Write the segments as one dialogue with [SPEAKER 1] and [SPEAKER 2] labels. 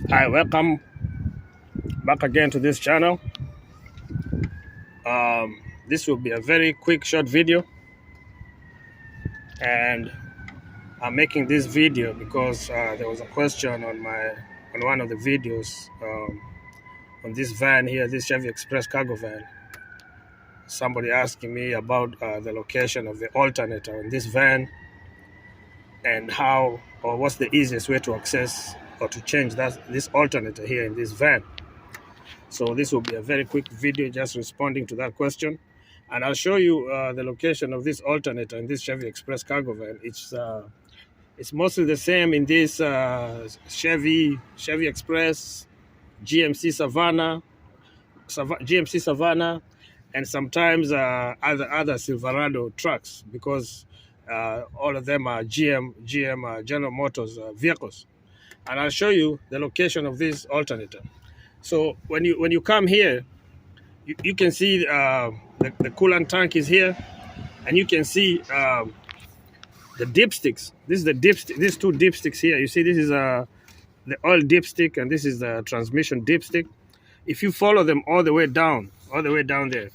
[SPEAKER 1] Hi, welcome back again to this channel. This will be a very quick short video, and I'm making this video because there was a question on one of the videos on this van here, this Chevy Express cargo van. Somebody asking me about the location of the alternator in this van and how or what's the easiest way to access or to change this alternator here in this van. So this will be a very quick video just responding to that question. And I'll show you the location of this alternator in this Chevy Express cargo van. It's mostly the same in this Chevy Express, GMC Savannah, and sometimes other Silverado trucks, because all of them are GM General Motors vehicles. And I'll show you the location of this alternator. So when you come here, you can see the coolant tank is here, and you can see the dipsticks. This is the dipstick. These two dipsticks here. You see, this is the oil dipstick, and this is the transmission dipstick. If you follow them all the way down there,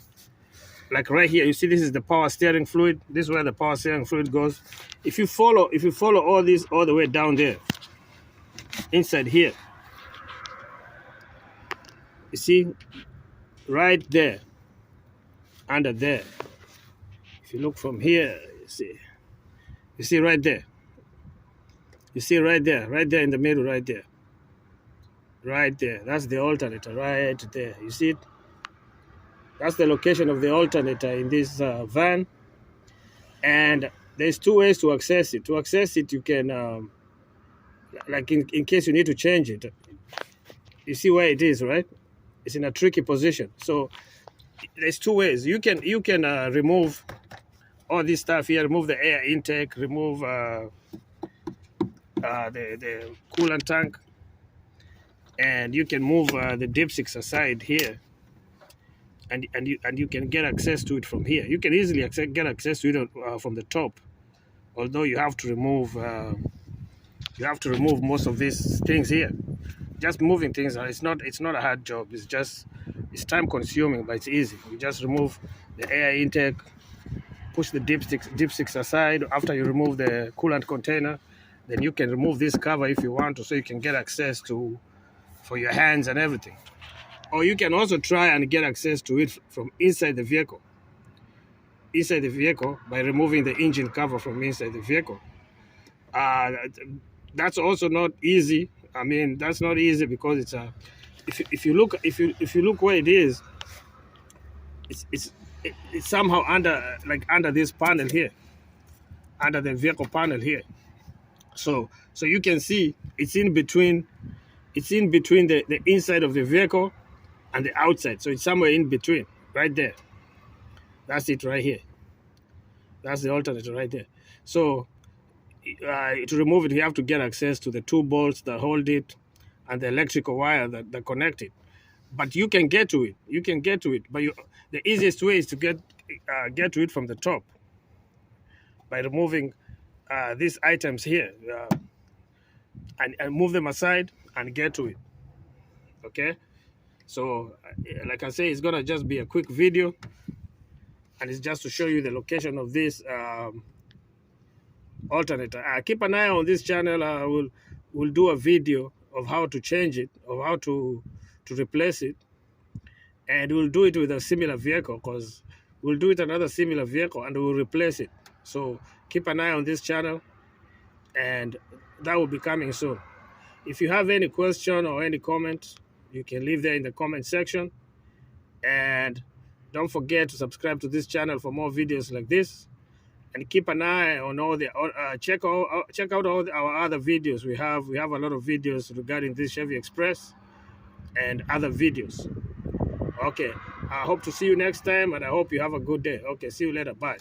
[SPEAKER 1] like right here, you see this is the power steering fluid. This is where the power steering fluid goes. If you follow all this all the way down there, inside here, you see, right there, under there. If you look from here, you see right there. You see right there in the middle, right there. Right there. That's the alternator right there. You see it? That's the location of the alternator in this van. And there's two ways to access it. To access it, you can, like in case you need to change it. You see where it is, right? It's in a tricky position. So there's two ways. You can remove all this stuff here, remove the air intake, remove the coolant tank, and you can move the dipsticks aside here, and you can get access to it from here. You can easily get access to it from the top, although you have to remove most of these things here. Just moving things, it's not a hard job. It's time consuming, but it's easy. You just remove the air intake, push the dipsticks aside. After you remove the coolant container, then you can remove this cover if you want to, so you can get access for your hands and everything. Or you can also try and get access to it from inside the vehicle. Inside the vehicle, by removing the engine cover from inside the vehicle. That's also not easy. I mean, that's not easy because it's if you look where it is, it's somehow under this panel here, under the vehicle panel here. So you can see it's in between the inside of the vehicle and the outside. So it's somewhere in between, right there. That's it right here. That's the alternator right there. So to remove it, you have to get access to the two bolts that hold it and the electrical wire that connect it. But you can get to it. But the easiest way is to get to it from the top by removing these items here and move them aside and get to it. Okay. So, like I say, it's gonna just be a quick video, and it's just to show you the location of this alternator. Keep an eye on this channel. We'll do a video of how to change it, of how to replace it, and we'll do it with a similar vehicle, because we'll do it another similar vehicle and we'll replace it. So keep an eye on this channel, and that will be coming soon. If you have any question or any comment, you can leave there in the comment section, and don't forget to subscribe to this channel for more videos like this. And keep an eye on all the check out all our other videos. We have a lot of videos regarding this Chevy Express and other videos. Okay, I hope to see you next time, and I hope you have a good day. Okay, see you later. Bye.